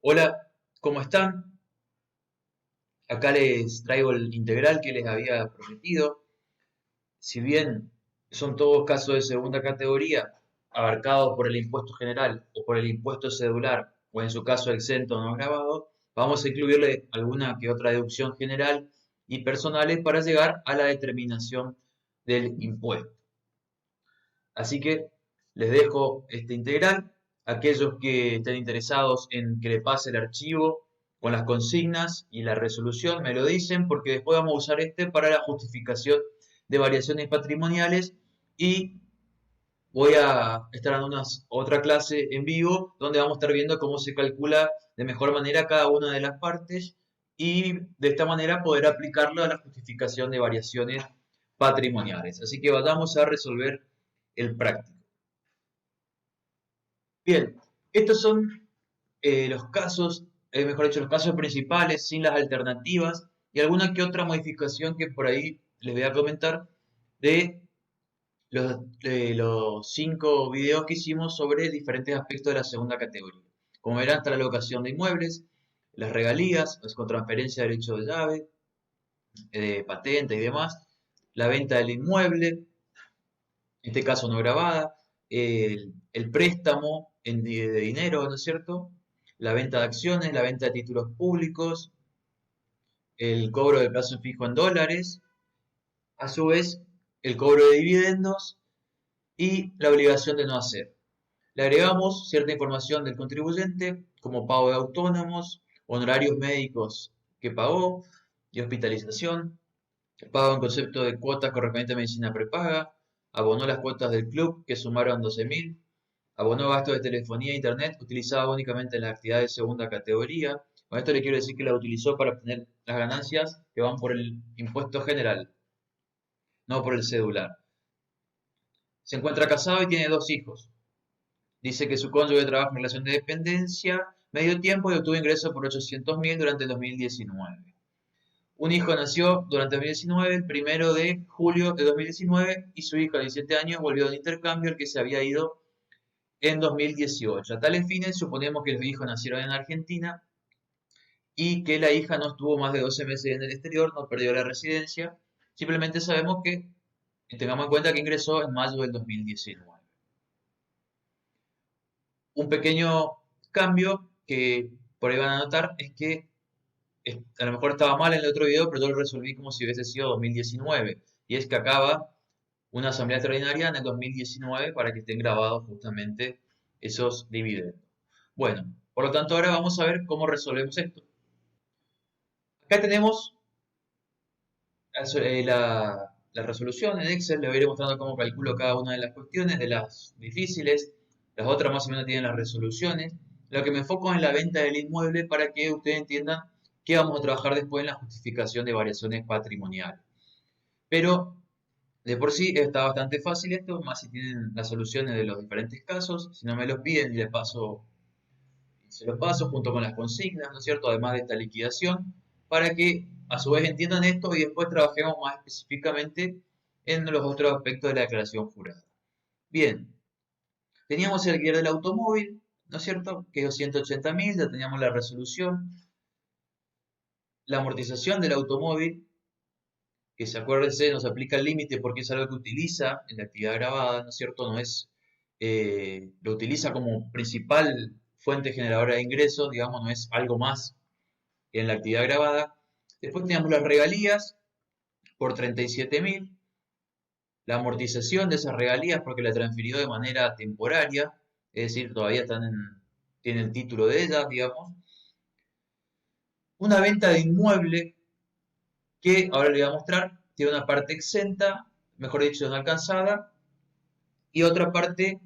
Hola, ¿cómo están? Acá les traigo el integral que les había prometido. Si bien son todos casos de segunda categoría, abarcados por el impuesto general o por el impuesto cedular, o en su caso exento o no grabado, vamos a incluirle alguna que otra deducción general y personales para llegar a la determinación del impuesto. Así que les dejo este integral. Aquellos que estén interesados en que le pase el archivo con las consignas y la resolución me lo dicen porque después vamos a usar este para la justificación de variaciones patrimoniales y voy a estar dando otra clase en vivo donde vamos a estar viendo cómo se calcula de mejor manera cada una de las partes y de esta manera poder aplicarlo a la justificación de variaciones patrimoniales. Así que vamos a resolver el práctico. Bien, estos son los casos, mejor dicho, los casos principales sin las alternativas y alguna que otra modificación que por ahí les voy a comentar de los 5 videos que hicimos sobre diferentes aspectos de la segunda categoría. Como verán, está la locación de inmuebles, las regalías, con transferencia de derecho de llave, de patente y demás, la venta del inmueble, en este caso no grabada, el préstamo de dinero, ¿no es cierto? La venta de acciones, la venta de títulos públicos, el cobro de plazo fijo en dólares, a su vez el cobro de dividendos y la obligación de no hacer. Le agregamos cierta información del contribuyente, como pago de autónomos, honorarios médicos que pagó y hospitalización, pago en concepto de cuotas correspondientes a medicina prepaga, abonó las cuotas del club que sumaron 12.000, abonó gastos de telefonía e internet utilizado únicamente en la actividad de segunda categoría. Con esto le quiero decir que la utilizó para obtener las ganancias que van por el impuesto general, no por el cedular. Se encuentra casado y tiene 2 hijos. Dice que su cónyuge trabaja en relación de dependencia medio tiempo y obtuvo ingresos por 800.000 durante el 2019. Un hijo nació durante 2019, el 1 de julio de 2019, y su hijo de 17 años volvió de intercambio, el que se había ido en 2018. A tales fines, suponemos que los hijos nacieron en Argentina y que la hija no estuvo más de 12 meses en el exterior, no perdió la residencia. Simplemente sabemos que tengamos en cuenta que ingresó en mayo del 2019. Un pequeño cambio que por ahí van a notar es que a lo mejor estaba mal en el otro video, pero yo lo resolví como si hubiese sido 2019. Y es que acaba una asamblea extraordinaria en el 2019 para que estén grabados justamente esos dividendos. Bueno, por lo tanto ahora vamos a ver cómo resolvemos esto. Acá tenemos la resolución en Excel, le voy a ir mostrando cómo calculo cada una de las cuestiones, de las difíciles, las otras más o menos tienen las resoluciones. Lo que me enfoco es en la venta del inmueble para que ustedes entiendan que vamos a trabajar después en la justificación de variaciones patrimoniales. Pero de por sí está bastante fácil esto, más si tienen las soluciones de los diferentes casos. Si no me los piden y se los paso junto con las consignas, ¿no es cierto? Además de esta liquidación, para que a su vez entiendan esto y después trabajemos más específicamente en los otros aspectos de la declaración jurada. Bien, teníamos el alquiler del automóvil, ¿no es cierto? Que es 180.000, ya teníamos la resolución. La amortización del automóvil, que se acuérdense, nos aplica el límite porque es algo que utiliza en la actividad grabada, ¿no es cierto? No es, lo utiliza como principal fuente generadora de ingresos, digamos, no es algo más que en la actividad grabada. Después teníamos las regalías por 37.000, la amortización de esas regalías porque la transfirió de manera temporaria, es decir, todavía tienen el título de ellas, digamos. Una venta de inmueble que ahora le voy a mostrar, tiene una parte exenta, mejor dicho, no alcanzada, y otra parte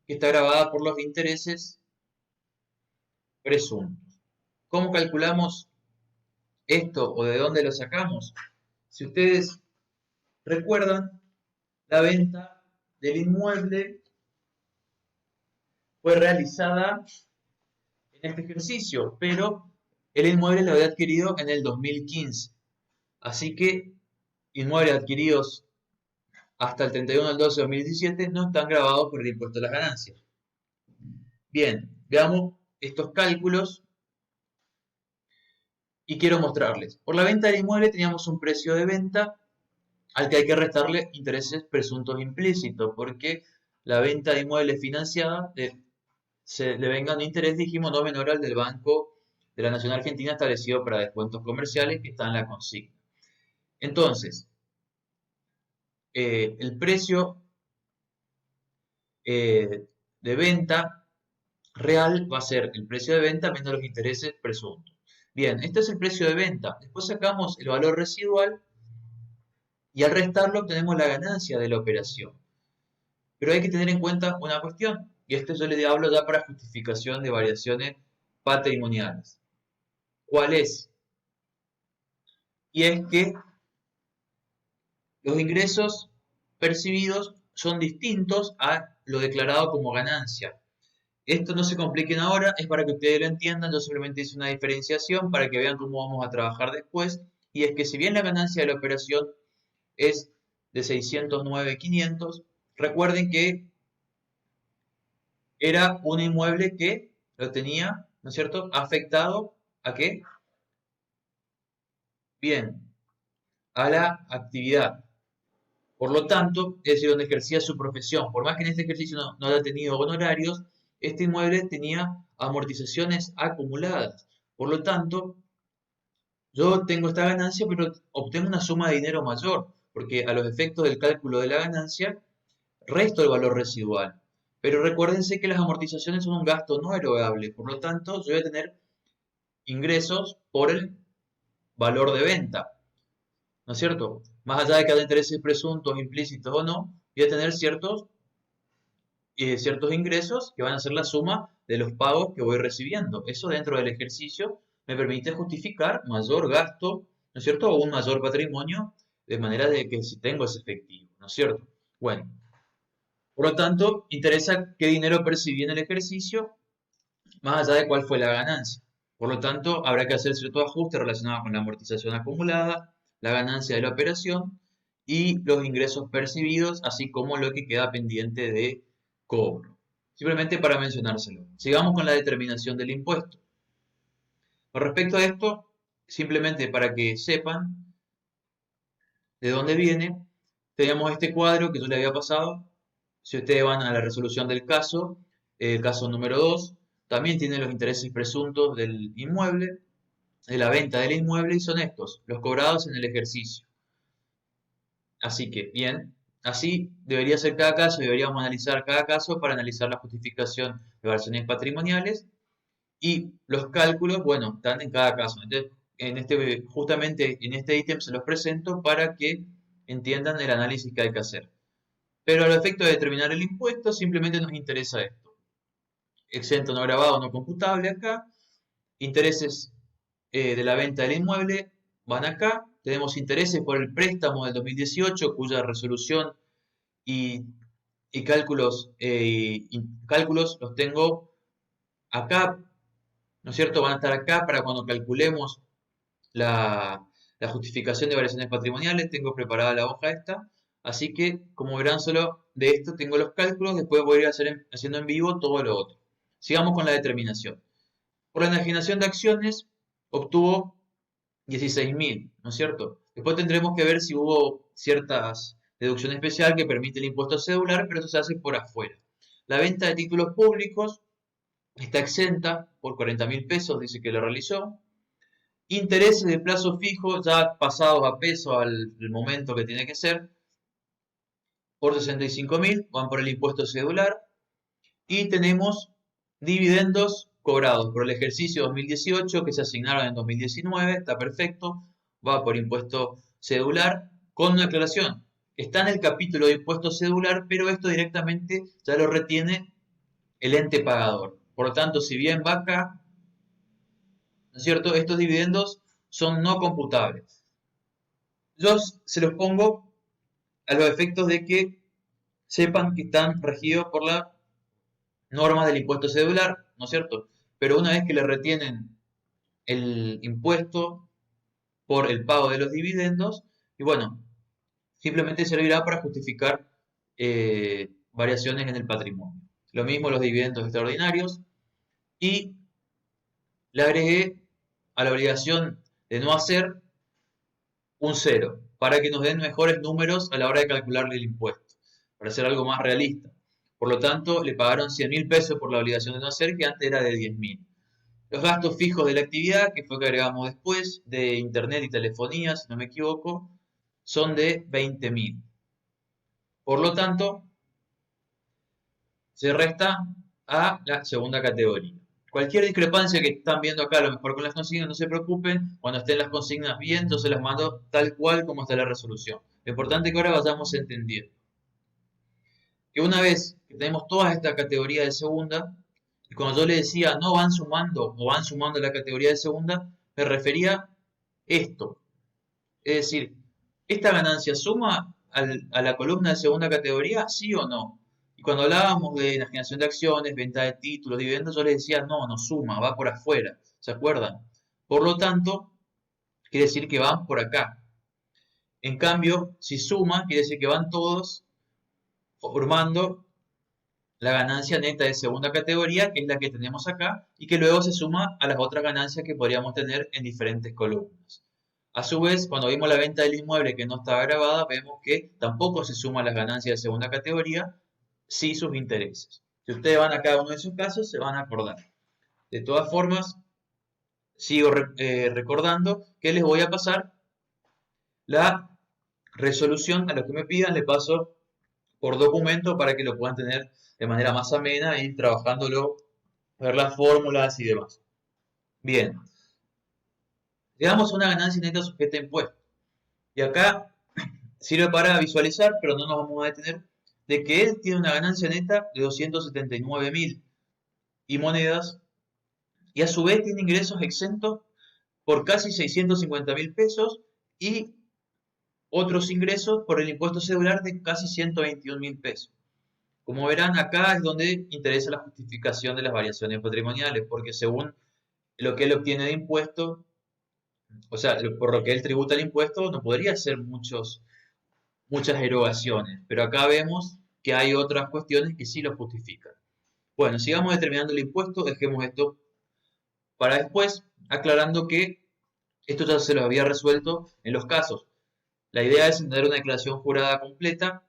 que está grabada por los intereses presuntos. ¿Cómo calculamos esto o de dónde lo sacamos? Si ustedes recuerdan, la venta del inmueble fue realizada en este ejercicio, pero el inmueble lo había adquirido en el 2015. Así que inmuebles adquiridos hasta el 31 del 12 de 2017 no están grabados por el impuesto a las ganancias. Bien, veamos estos cálculos y quiero mostrarles. Por la venta del inmueble teníamos un precio de venta al que hay que restarle intereses presuntos implícitos, porque la venta de inmuebles financiada le venga un interés, dijimos, no menor al del Banco de la Nación Argentina establecido para descuentos comerciales que está en la consigna. Entonces, el precio de venta real va a ser el precio de venta menos los intereses presuntos. Bien, este es el precio de venta. Después sacamos el valor residual y al restarlo obtenemos la ganancia de la operación. Pero hay que tener en cuenta una cuestión, y esto yo le hablo ya para justificación de variaciones patrimoniales. ¿Cuál es? Y es que los ingresos percibidos son distintos a lo declarado como ganancia. Esto no se compliquen ahora, es para que ustedes lo entiendan, yo simplemente hice una diferenciación para que vean cómo vamos a trabajar después, y es que si bien la ganancia de la operación es de 609.500, recuerden que era un inmueble que lo tenía, ¿no es cierto?, afectado ¿a qué? Bien, a la actividad. Por lo tanto, es decir, donde ejercía su profesión. Por más que en este ejercicio no haya tenido honorarios, este inmueble tenía amortizaciones acumuladas. Por lo tanto, yo tengo esta ganancia, pero obtengo una suma de dinero mayor, porque a los efectos del cálculo de la ganancia, resto el valor residual. Pero recuérdense que las amortizaciones son un gasto no erogable, por lo tanto, yo voy a tener ingresos por el valor de venta, ¿no es cierto? Más allá de que haya intereses presuntos, implícitos o no, voy a tener ciertos ingresos que van a ser la suma de los pagos que voy recibiendo. Eso dentro del ejercicio me permite justificar mayor gasto, ¿no es cierto? O un mayor patrimonio, de manera de que si tengo ese efectivo, ¿no es cierto? Bueno, por lo tanto, interesa qué dinero percibí en el ejercicio, más allá de cuál fue la ganancia. Por lo tanto, habrá que hacer ciertos ajustes relacionados con la amortización acumulada, la ganancia de la operación y los ingresos percibidos, así como lo que queda pendiente de cobro. Simplemente para mencionárselo. Sigamos con la determinación del impuesto. Con respecto a esto, simplemente para que sepan de dónde viene, teníamos este cuadro que yo le había pasado. Si ustedes van a la resolución del caso, el caso número 2, también tiene los intereses presuntos del inmueble, de la venta del inmueble, y son estos, los cobrados en el ejercicio. Así que, bien, así debería ser cada caso, deberíamos analizar cada caso para analizar la justificación de variaciones patrimoniales y los cálculos, bueno, están en cada caso. Entonces, justamente en este ítem se los presento para que entiendan el análisis que hay que hacer. Pero al efecto de determinar el impuesto, simplemente nos interesa esto. Exento no grabado, no computable acá. Intereses de la venta del inmueble van acá. Tenemos intereses por el préstamo del 2018, cuya resolución y, cálculos los tengo acá, ¿no es cierto? Van a estar acá para cuando calculemos la justificación de variaciones patrimoniales. Tengo preparada la hoja esta. Así que, como verán, solo de esto tengo los cálculos. Después voy a ir haciendo en vivo todo lo otro. Sigamos con la determinación. Por la enajenación de acciones obtuvo 16.000, ¿no es cierto? Después tendremos que ver si hubo ciertas deducción especial que permite el impuesto cedular, pero eso se hace por afuera. La venta de títulos públicos está exenta por 40.000 pesos, dice que lo realizó. Intereses de plazo fijo ya pasados a peso al momento que tiene que ser, por 65.000, van por el impuesto cedular. Y tenemos dividendos cobrados por el ejercicio 2018 que se asignaron en 2019, está perfecto, va por impuesto cedular, con una aclaración. Está en el capítulo de impuesto cedular, pero esto directamente ya lo retiene el ente pagador. Por lo tanto, si bien va acá, ¿no es cierto? Estos dividendos son no computables. Yo se los pongo a los efectos de que sepan que están regidos por la normas del impuesto cedular, ¿no es cierto? Pero una vez que le retienen el impuesto por el pago de los dividendos, y bueno, simplemente servirá para justificar variaciones en el patrimonio. Lo mismo los dividendos extraordinarios y le agregué a la obligación de no hacer un cero, para que nos den mejores números a la hora de calcularle el impuesto, para hacer algo más realista. Por lo tanto, le pagaron 100.000 pesos por la obligación de no hacer, que antes era de 10.000. Los gastos fijos de la actividad, que fue que agregamos después, de internet y telefonía, si no me equivoco, son de 20.000. Por lo tanto, se resta a la segunda categoría. Cualquier discrepancia que están viendo acá, a lo mejor con las consignas, no se preocupen. Cuando estén las consignas bien, yo se las mando tal cual como está la resolución. Lo importante es que ahora vayamos entendiendo. Que una vez que tenemos todas estas categorías de segunda, y cuando yo le decía no van sumando o van sumando la categoría de segunda, me refería esto. Es decir, ¿esta ganancia suma a la columna de segunda categoría? ¿Sí o no? Y cuando hablábamos de enajenación de acciones, venta de títulos, dividendos, yo les decía, no, no suma, va por afuera. ¿Se acuerdan? Por lo tanto, quiere decir que van por acá. En cambio, si suma, quiere decir que van todos formando la ganancia neta de segunda categoría, que es la que tenemos acá, y que luego se suma a las otras ganancias que podríamos tener en diferentes columnas. A su vez, cuando vimos la venta del inmueble que no estaba grabada, vemos que tampoco se suman las ganancias de segunda categoría, sí sus intereses. Si ustedes van a cada uno de esos casos, se van a acordar. De todas formas, sigo recordando que les voy a pasar la resolución a lo que me pidan, le paso por documento para que lo puedan tener de manera más amena e ir trabajándolo, ver las fórmulas y demás. Bien, le damos una ganancia neta sujeta a impuesto. Y acá sirve para visualizar, pero no nos vamos a detener, de que él tiene una ganancia neta de 279.000 y monedas, y a su vez tiene ingresos exentos por casi 650.000 pesos y otros ingresos por el impuesto cedular de casi 121.000 pesos. Como verán, acá es donde interesa la justificación de las variaciones patrimoniales, porque según lo que él obtiene de impuesto, o sea, por lo que él tributa el impuesto, no podría hacer muchas erogaciones, pero acá vemos que hay otras cuestiones que sí lo justifican. Bueno, sigamos determinando el impuesto, dejemos esto para después, aclarando que esto ya se lo había resuelto en los casos. La idea es tener una declaración jurada completa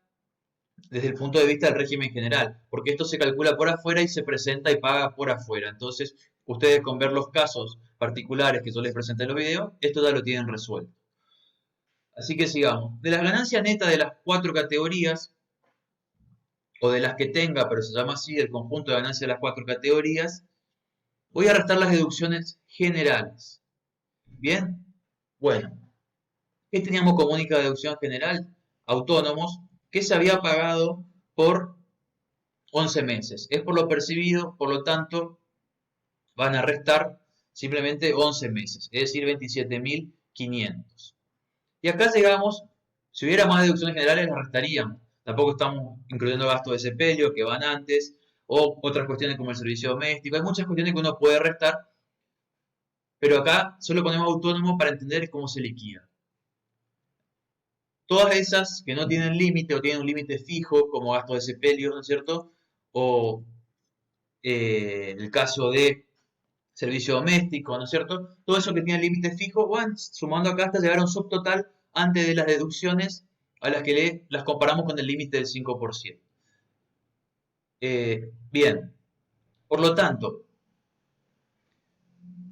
desde el punto de vista del régimen general, porque esto se calcula por afuera y se presenta y paga por afuera. Entonces, ustedes con ver los casos particulares que yo les presenté en los videos, esto ya lo tienen resuelto. Así que sigamos. De las ganancias netas de las cuatro categorías, o de las que tenga, pero se llama así, el conjunto de ganancias de las cuatro categorías, voy a restar las deducciones generales. ¿Bien? Bueno, ¿qué teníamos como única deducción general? Autónomos, que se había pagado por 11 meses. Es por lo percibido, por lo tanto, van a restar simplemente 11 meses, es decir, 27.500. Y acá llegamos, si hubiera más deducciones generales, las restaríamos. Tampoco estamos incluyendo gastos de sepelio que van antes, o otras cuestiones como el servicio doméstico. Hay muchas cuestiones que uno puede restar, pero acá solo ponemos autónomo para entender cómo se liquida. Todas esas que no tienen límite o tienen un límite fijo, como gastos de sepelio, ¿no es cierto? O el caso de servicio doméstico, ¿no es cierto? Todo eso que tiene límite fijo, van sumando acá hasta llegar a un subtotal antes de las deducciones a las que las comparamos con el límite del 5%. Bien, por lo tanto,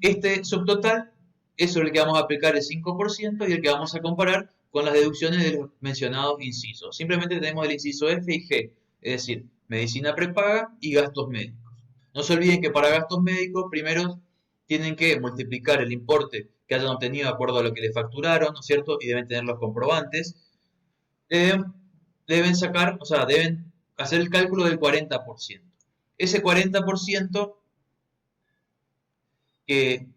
este subtotal es sobre el que vamos a aplicar el 5% y el que vamos a comparar con las deducciones de los mencionados incisos. Simplemente tenemos el inciso F y G, es decir, medicina prepaga y gastos médicos. No se olviden que para gastos médicos primero tienen que multiplicar el importe que hayan obtenido de acuerdo a lo que le facturaron, ¿no es cierto? Y deben tener los comprobantes. Deben sacar, o sea, deben hacer el cálculo del 40%. Ese 40% que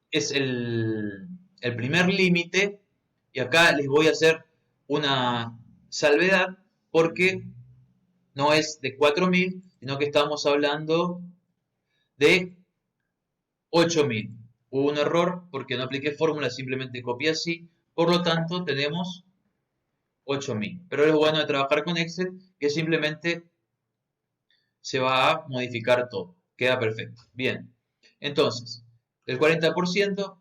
es el primer límite, y acá les voy a hacer una salvedad porque no es de 4.000, sino que estamos hablando de 8.000. Hubo un error porque no apliqué fórmula, simplemente copié así, por lo tanto tenemos 8.000. Pero es bueno de trabajar con Excel que simplemente se va a modificar todo. Queda perfecto. Bien, entonces, El 40%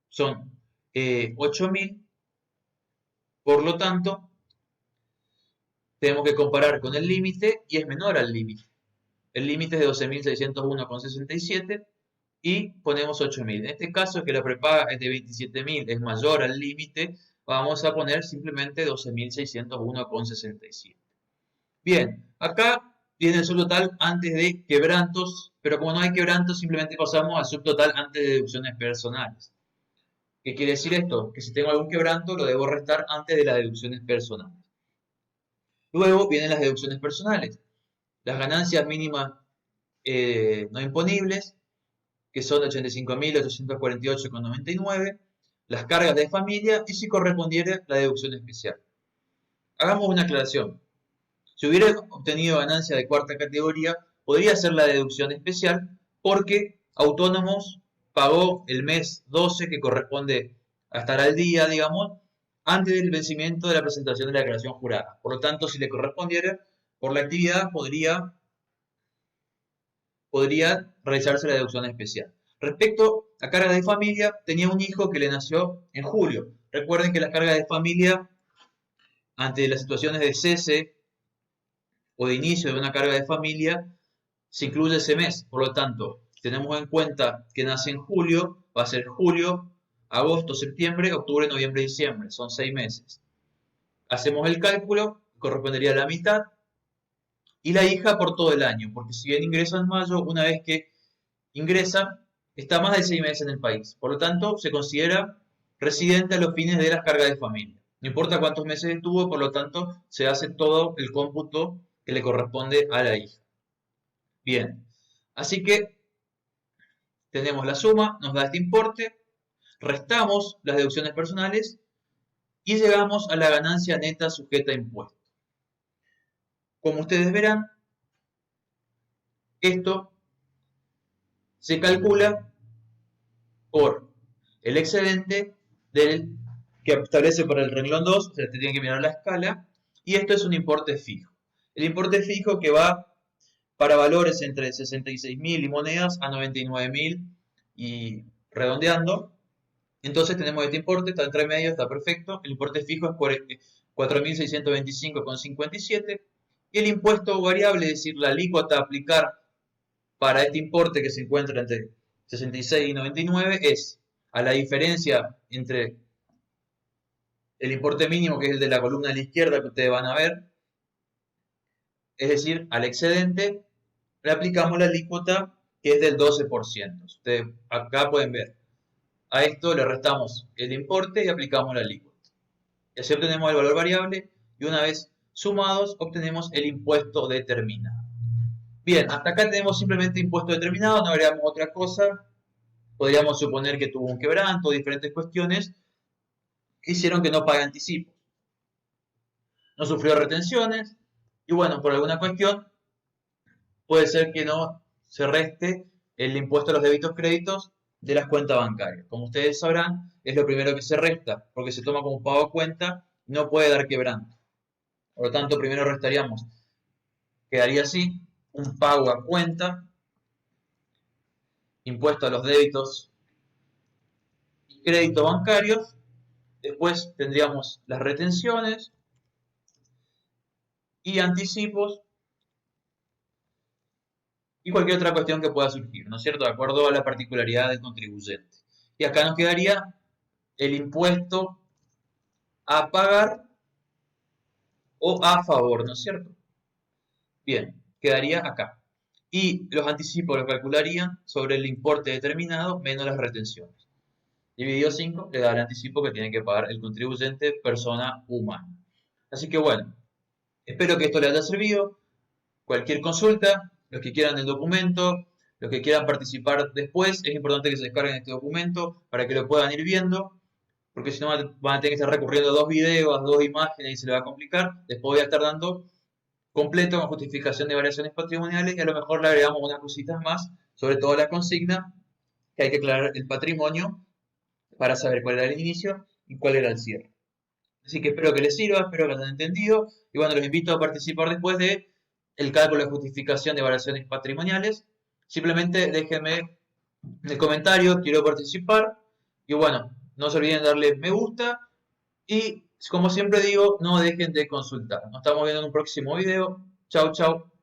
son 8.000, por lo tanto, tenemos que comparar con el límite y es menor al límite. El límite es de 12.601,67 y ponemos 8.000. En este caso, que la prepaga es de 27.000, es mayor al límite, vamos a poner simplemente 12.601,67. Bien, acá viene el subtotal antes de quebrantos, pero como no hay quebrantos, simplemente pasamos al subtotal antes de deducciones personales. ¿Qué quiere decir esto? Que si tengo algún quebranto, lo debo restar antes de las deducciones personales. Luego vienen las deducciones personales. Las ganancias mínimas no imponibles, que son 85.848,99, las cargas de familia y si correspondiera la deducción especial. Hagamos una aclaración. Si hubiera obtenido ganancia de cuarta categoría, podría hacer la deducción especial porque Autónomos pagó el mes 12 que corresponde a estar al día, digamos, antes del vencimiento de la presentación de la declaración jurada. Por lo tanto, si le correspondiera, por la actividad podría realizarse la deducción especial. Respecto a cargas de familia, tenía un hijo que le nació en julio. Recuerden que las cargas de familia, ante las situaciones de cese o de inicio de una carga de familia, se incluye ese mes. Por lo tanto, tenemos en cuenta que nace en julio, va a ser julio, agosto, septiembre, octubre, noviembre, diciembre. Son 6 meses. Hacemos el cálculo, correspondería a la mitad, y la hija por todo el año, porque si bien ingresa en mayo, una vez que ingresa, está más de 6 meses en el país. Por lo tanto, se considera residente a los fines de las cargas de familia. No importa cuántos meses estuvo, por lo tanto, se hace todo el cómputo que le corresponde a la hija. Bien, así que tenemos la suma, nos da este importe, restamos las deducciones personales y llegamos a la ganancia neta sujeta a impuesto. Como ustedes verán, esto se calcula por el excedente que establece para el renglón 2, o sea, te tienen que mirar la escala, y esto es un importe fijo. El importe fijo que va para valores entre 66.000 y monedas a 99.000 y redondeando. Entonces tenemos este importe, está entre medio, está perfecto. El importe fijo es 4.625,57 y el impuesto variable, es decir, la alícuota a aplicar para este importe que se encuentra entre 66 y 99 es a la diferencia entre el importe mínimo, que es el de la columna de la izquierda que ustedes van a ver, es decir, al excedente, le aplicamos la alícuota que es del 12%. Ustedes acá pueden ver. A esto le restamos el importe y aplicamos la alícuota. Y así obtenemos el valor variable y una vez sumados obtenemos el impuesto determinado. Bien, hasta acá tenemos simplemente impuesto determinado, no agregamos otra cosa. Podríamos suponer que tuvo un quebranto, diferentes cuestiones que hicieron que no pague anticipos. No sufrió retenciones y bueno, por alguna cuestión puede ser que no se reste el impuesto a los débitos créditos de las cuentas bancarias. Como ustedes sabrán, es lo primero que se resta, porque se toma como pago a cuenta y no puede dar quebranto. Por lo tanto, primero restaríamos, quedaría así, un pago a cuenta, impuesto a los débitos y créditos bancarios. Después tendríamos las retenciones y anticipos y cualquier otra cuestión que pueda surgir, ¿no es cierto? De acuerdo a la particularidad del contribuyente. Y acá nos quedaría el impuesto a pagar o a favor, ¿no es cierto? Bien, quedaría acá. Y los anticipos los calcularían sobre el importe determinado menos las retenciones. Dividido 5 le da el anticipo que tiene que pagar el contribuyente persona humana. Así que bueno, espero que esto les haya servido. Cualquier consulta, los que quieran el documento, los que quieran participar después, es importante que se descarguen este documento para que lo puedan ir viendo, porque si no van a tener que estar recurriendo a 2 videos, a 2 imágenes y se les va a complicar. Después voy a estar dando completo con justificación de variaciones patrimoniales y a lo mejor le agregamos unas cositas más, sobre todo la consigna, que hay que aclarar el patrimonio para saber cuál era el inicio y cuál era el cierre. Así que espero que les sirva, espero que lo hayan entendido y bueno, los invito a participar después de el cálculo de justificación de variaciones patrimoniales. Simplemente déjenme en el comentario, quiero participar. Y bueno, no se olviden de darle me gusta. Y como siempre digo, no dejen de consultar. Nos estamos viendo en un próximo video. Chau, chau.